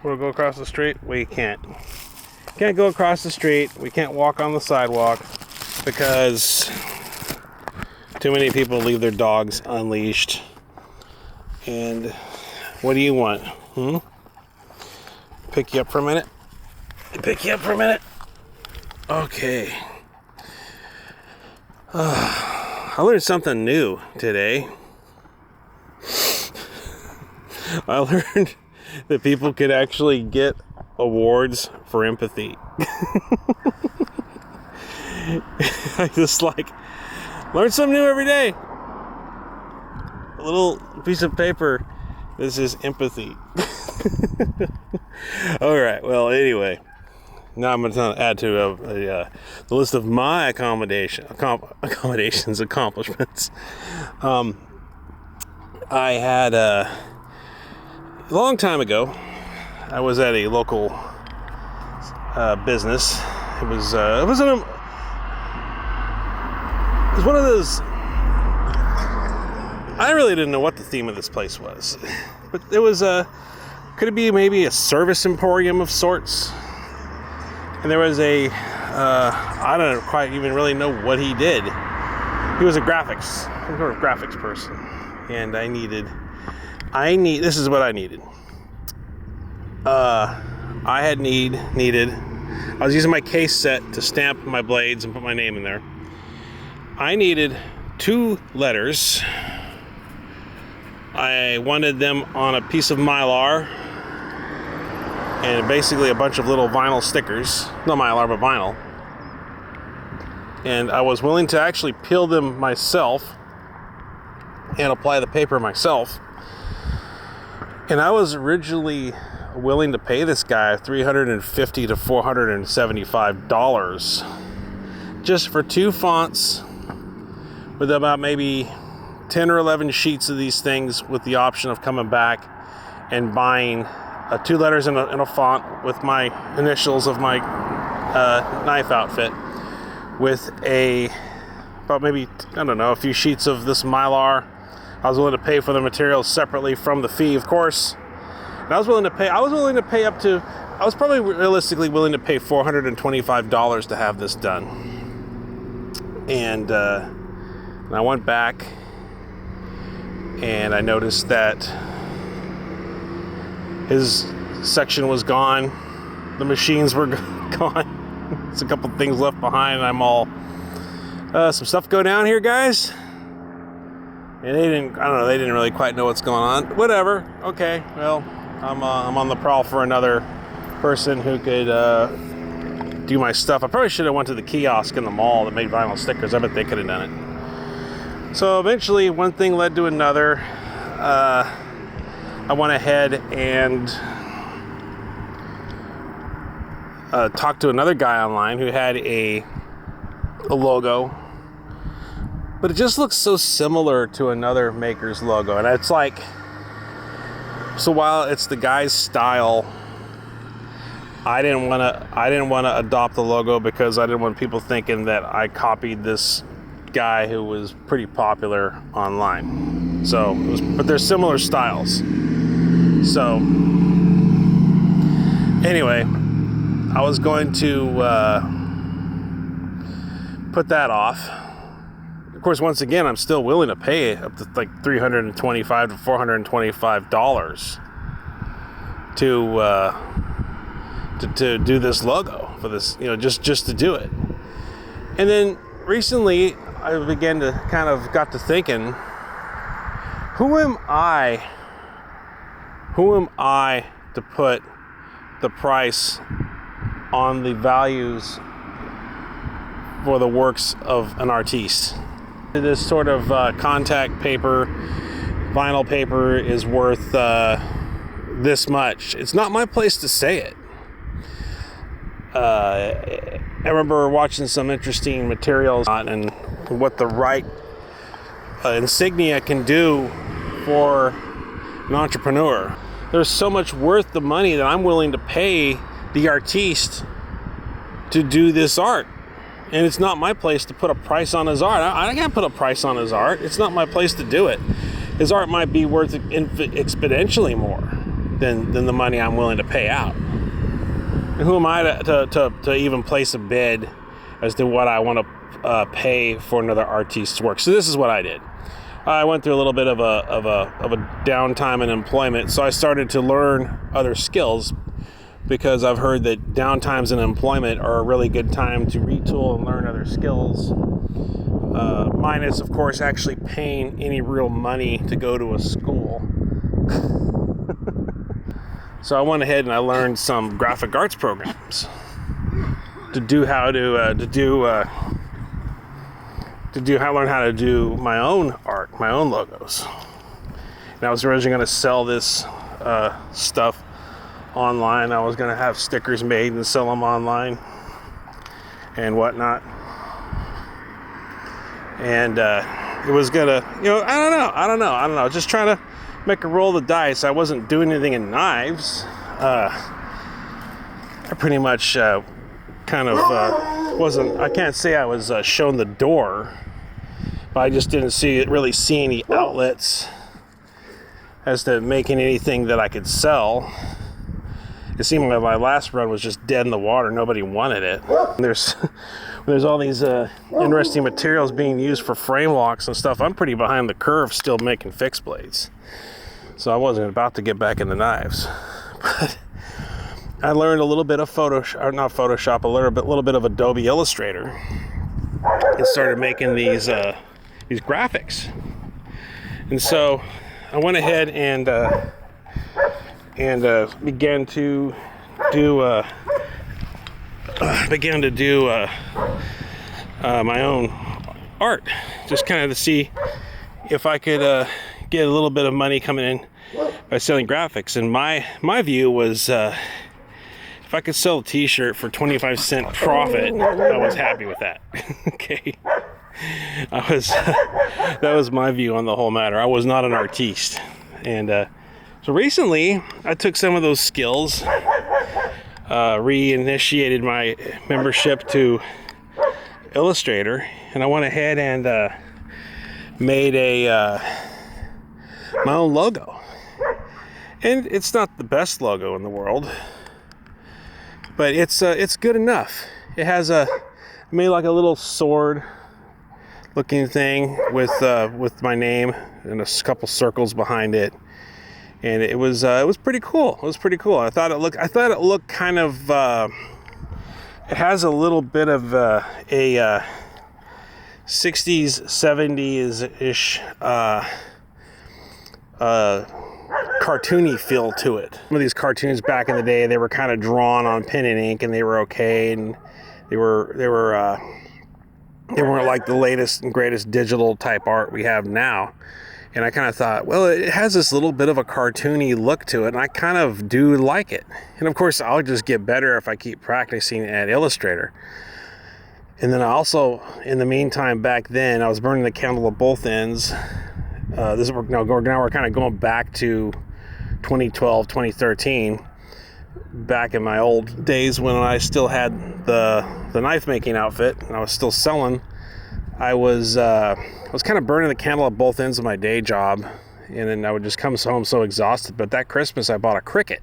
We'll go across the street. We can't. Can't go across the street. We can't walk on the sidewalk because too many people leave their dogs unleashed. And what do you want? Pick you up for a minute? Pick you up for a minute? Okay. I learned something new today. I learned that people could actually get awards for empathy. I just learn something new every day. A little piece of paper. This is empathy. All right. Well, anyway, now I'm going to add to the list of my accommodations, accomplishments. I had a long time ago. I was at a local business. It was one of those. I really didn't know what the theme of this place was, but it was could it be maybe a service emporium of sorts? And there was I don't quite even really know what he did. He was some sort of graphics person, and this is what I needed. I was using my case set to stamp my blades and put my name in there. I needed 2 letters. I wanted them on a piece of Mylar and basically a bunch of little vinyl stickers. Not Mylar, but vinyl. And I was willing to actually peel them myself and apply the paper myself. And I was originally willing to pay this guy $350 to $475 just for 2 fonts with about maybe 10 or 11 sheets of these things, with the option of coming back and buying 2 letters in a font with my initials of my knife outfit, with about maybe, I don't know, a few sheets of this Mylar. I was willing to pay for the materials separately from the fee, of course. And I was probably realistically willing to pay $425 to have this done. And I went back and I noticed that his section was gone. The machines were gone. There's a couple things left behind, and I'm all, some stuff go down here, guys? And they didn't really quite know what's going on. Whatever. Okay, well, I'm on the prowl for another person who could do my stuff. I probably should have went to the kiosk in the mall that made vinyl stickers. I bet they could have done it. So eventually, one thing led to another. I went ahead and talked to another guy online who had a logo, but it just looks so similar to another maker's logo. And it's like, so while it's the guy's style, I didn't want to adopt the logo because I didn't want people thinking that I copied this guy who was pretty popular online. So, but they're similar styles. So, anyway, I was going to put that off. Of course, once again, I'm still willing to pay up to like $325 to $425 to do this logo for this, just to do it. And then recently, I began to got to thinking, who am I to put the price on the values for the works of an artiste? This sort of contact paper, vinyl paper is worth this much. It's not my place to say it. I remember watching some interesting materials and what the right insignia can do for an entrepreneur. There's so much worth the money that I'm willing to pay the artiste to do this art. And it's not my place to put a price on his art. I can't put a price on his art. It's not my place to do it. His art might be worth exponentially more. than the money I'm willing to pay out. And who am I to even place a bid as to what I want to pay for another artist's work? So this is what I did. I went through a little bit of a downtime in employment, so I started to learn other skills, because I've heard that downtimes in employment are a really good time to retool and learn other skills, minus, of course, actually paying any real money to go to a school. So I went ahead and I learned some graphic arts programs to learn how to do my own art, my own logos. And I was originally going to sell this stuff online. I was going to have stickers made and sell them online and whatnot. And it was gonna, I don't know. Just trying to make a roll of the dice. I wasn't doing anything in knives. I pretty much wasn't. I can't say I was shown the door, but I just didn't really see any outlets as to making anything that I could sell. It seemed like my last run was just dead in the water. Nobody wanted it. There's all these interesting materials being used for frame locks and stuff. I'm pretty behind the curve still making fixed blades, so I wasn't about to get back into knives. But I learned a little bit of Photoshop, a little bit of Adobe Illustrator, and started making these graphics. And so I went ahead and began to do my own art, just kind of to see if I could get a little bit of money coming in by selling graphics. And my view was, if I could sell a t-shirt for 25-cent profit, I was happy with that. Okay, that was my view on the whole matter. I was not an artiste. And so recently I took some of those skills, reinitiated my membership to Illustrator, and I went ahead and made my own logo. And it's not the best logo in the world, but it's good enough. It has I made like a little sword looking thing with my name and a couple circles behind it. And it was pretty cool. It was pretty cool. I thought it looked kind of. It has a little bit of a 60s, 70s ish cartoony feel to it. Some of these cartoons back in the day, they were kind of drawn on pen and ink, and they were okay, and they weren't like the latest and greatest digital type art we have now. And I kind of thought, well, it has this little bit of a cartoony look to it, and I kind of do like it. And of course, I'll just get better if I keep practicing at Illustrator. And then I also, in the meantime, back then, I was burning the candle at both ends. Now we're kind of going back to 2012, 2013, back in my old days when I still had the knife making outfit and I was still selling. I was kind of burning the candle at both ends of my day job, and then I would just come home so exhausted. But that Christmas I bought a Cricut,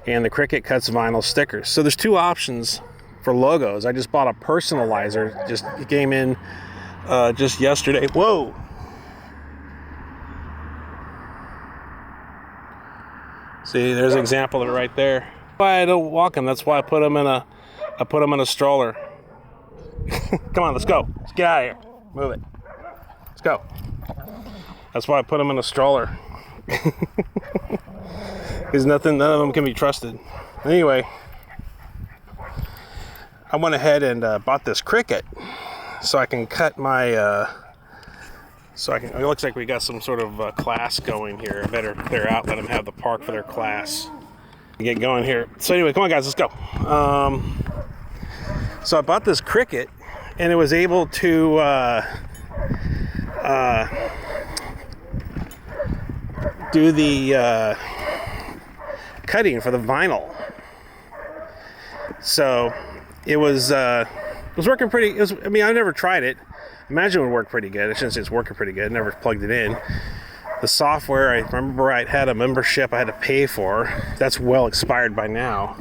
and the Cricut cuts vinyl stickers. So there's two options for logos. I just bought a personalizer, just came in just yesterday. Whoa! See, there's an example of it right there. Why I don't walk them. That's why I put them in a stroller. Come on, let's go. Let's get out of here. Move it. Let's go. That's why I put them in a stroller. Because none of them can be trusted. Anyway, I went ahead and bought this Cricut so I can cut my. It looks like we got some sort of class going here. I better clear out, let them have the park for their class. Get going here. So anyway, come on, guys, let's go. So I bought this Cricut, and it was able to do the cutting for the vinyl. So it was working pretty. I never tried it. Imagine it would work pretty good. I shouldn't say it's working pretty good. I never plugged it in. The software, I remember I had a membership I had to pay for. That's well expired by now.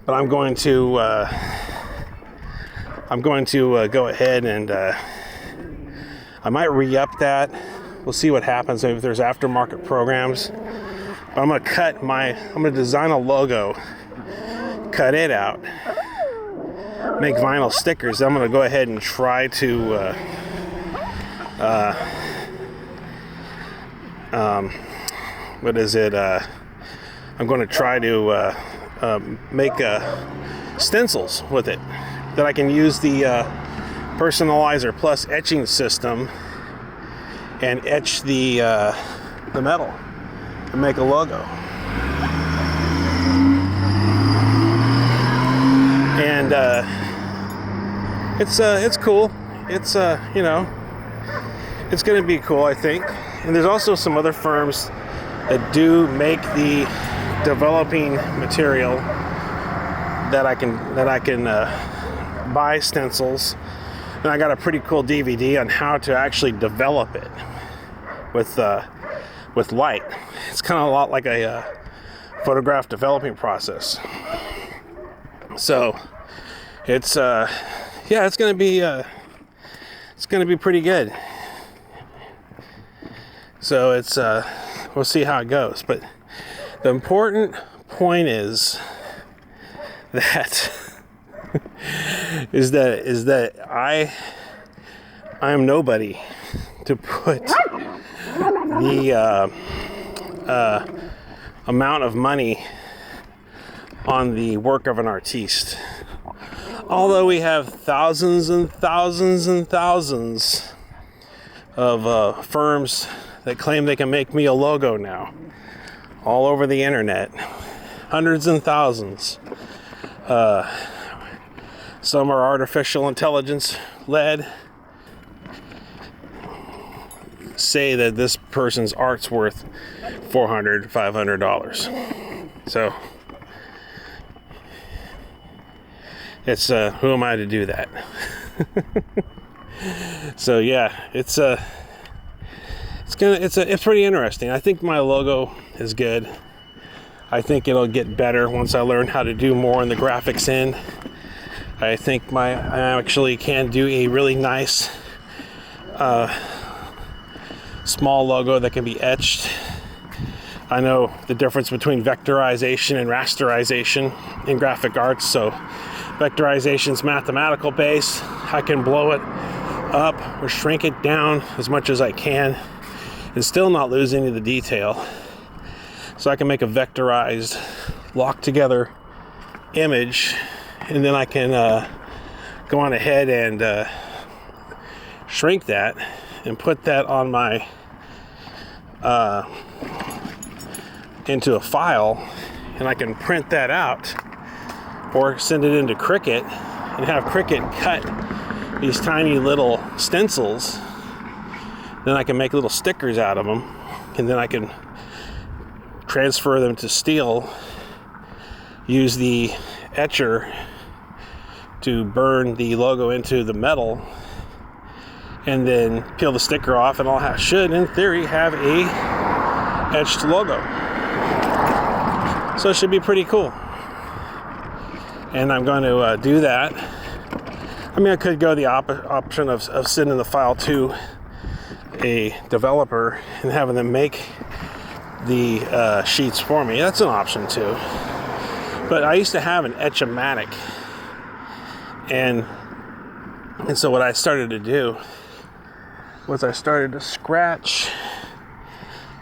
But I'm going to go ahead and I might re-up that. We'll see what happens if there's aftermarket programs. But I'm gonna design a logo, cut it out, make vinyl stickers. I'm gonna go ahead and try to I'm going to try to make stencils with it that I can use the Personalizer Plus etching system and etch the metal to make a logo. And it's cool. It's it's going to be cool, I think. And there's also some other firms that do make the developing material that I can buy stencils. And I got a pretty cool DVD on how to actually develop it with light. It's kind of a lot like a photograph developing process. So it's it's going to be pretty good. So it's we'll see how it goes. But the important point is that is that I am nobody to put the amount of money on the work of an artiste. Although we have thousands and thousands and thousands of firms that claim they can make me a logo now, all over the internet, hundreds and thousands. Some are artificial intelligence led. Say that this person's art's worth $400, $500. So it's who am I to do that? So yeah, it's pretty interesting. I think my logo is good. I think it'll get better once I learn how to do more in the graphics end. I think I actually can do a really nice small logo that can be etched. I know the difference between vectorization and rasterization in graphic arts. So vectorization is mathematical based. I can blow it up or shrink it down as much as I can and still not lose any of the detail. So I can make a vectorized, locked together image, and then I can go on ahead and shrink that and put that on my into a file, and I can print that out or send it into Cricut and have Cricut cut these tiny little stencils. Then I can make little stickers out of them, and then I can transfer them to steel, use the etcher to burn the logo into the metal, and then peel the sticker off, and should, in theory, have a etched logo. So it should be pretty cool. And I'm going to do that. I mean, I could go the option of sending the file to a developer and having them make the sheets for me. That's an option too. But I used to have an Etch-O-Matic, and so what I started to do was I started to scratch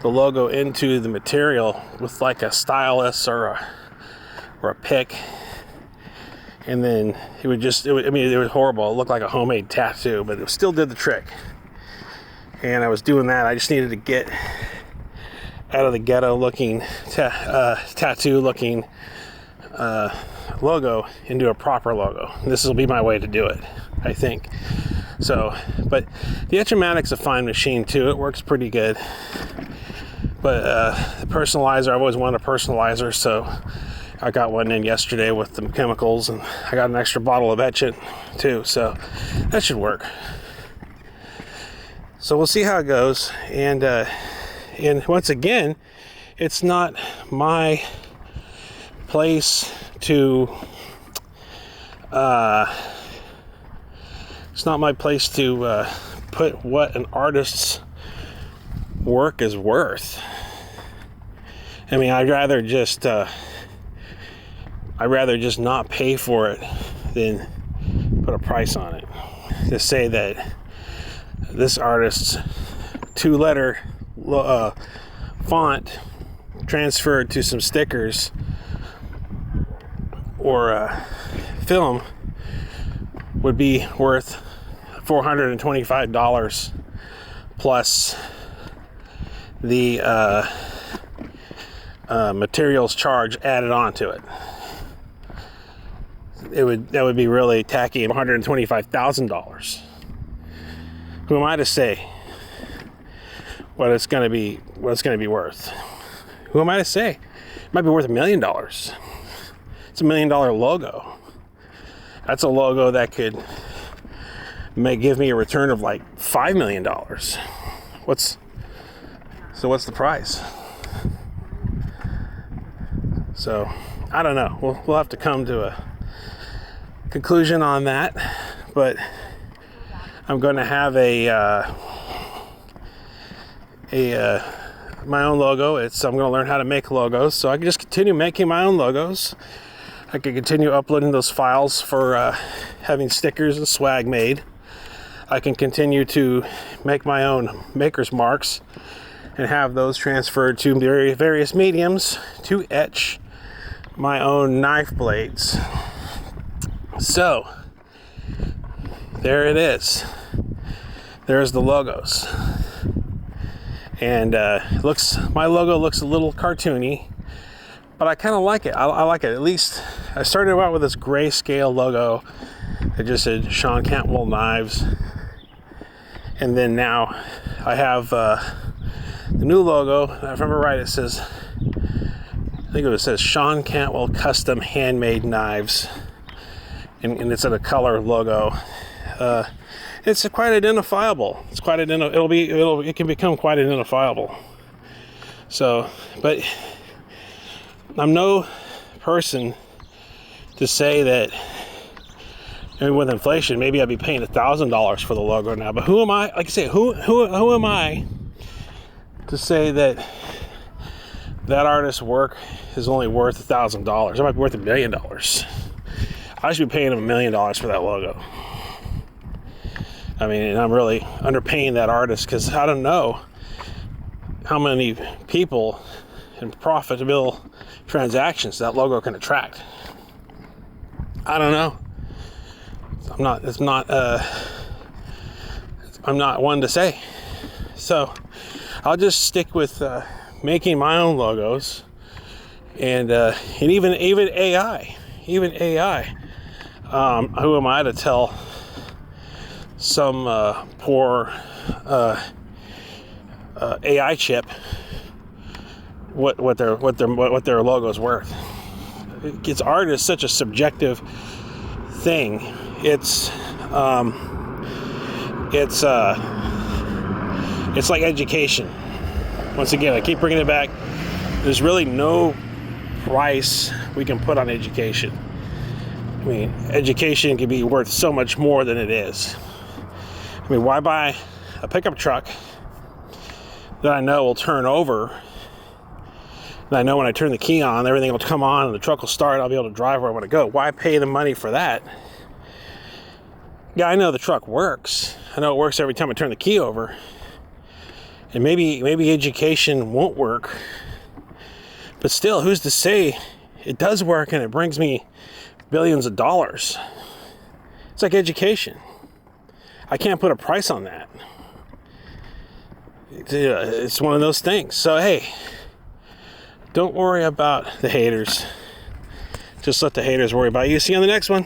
the logo into the material with like a stylus or a pick, and then it was horrible. It looked like a homemade tattoo, but it still did the trick. And I was doing that. I just needed to get out of the ghetto looking tattoo looking logo into a proper logo. This will be my way to do it, I think. So, but the Etch-O-Matic's a fine machine too. It works pretty good. But the personalizer, I've always wanted a personalizer, so I got one in yesterday with the chemicals, and I got an extra bottle of etchant too, so that should work. So we'll see how it goes. And once again, it's not my place to put what an artist's work is worth. I mean, I'd rather just not pay for it than put a price on it. To say that this artist's 2-letter font transferred to some stickers or film would be worth $425 plus the materials charge added onto it. That would be really tacky. $125,000. Who am I to say what it's going to be worth? Who am I to say? It might be worth $1 million. It's $1 million logo. That's a logo that may give me a return of like $5 million. What's the price? So I don't know. We'll have to come to a conclusion on that, but I'm going to have my own logo. I'm going to learn how to make logos, so I can just continue making my own logos. I can continue uploading those files for having stickers and swag made. I can continue to make my own maker's marks and have those transferred to various mediums to etch my own knife blades. So there it is. There's the logos. And my logo looks a little cartoony, but I kind of like it. I like it. At least I started out with this grayscale logo. It just said Sean Cantwell Knives. And then now I have the new logo. If I remember right, it says, I think it says Sean Cantwell Custom Handmade Knives. And it's in a color logo. It's quite identifiable. It can become quite identifiable. So, but I'm no person to say that, I mean, with inflation, maybe I'd be paying $1,000 for the logo now. But who am I? Like I say, who am I to say that artist's work is only worth $1,000? It might be worth $1 million. I should be paying him $1 million for that logo. I mean, I'm really underpaying that artist because I don't know how many people and profitable transactions that logo can attract. I don't know. I'm not one to say. So I'll just stick with making my own logos and even AI. Who am I to tell some poor AI chip what their logo's worth? It's art is such a subjective thing. It's like education. Once again, I keep bringing it back. There's really no price we can put on education. I mean, education can be worth so much more than it is. I mean, why buy a pickup truck that I know will turn over, and I know when I turn the key on, everything will come on and the truck will start, I'll be able to drive where I want to go? Why pay the money for that? Yeah, I know the truck works. I know it works every time I turn the key over. And maybe education won't work. But still, who's to say it does work and it brings me billions of dollars? It's like education. I can't put a price on that. It's one of those things. So, hey, don't worry about the haters. Just let the haters worry about you. See you on the next one.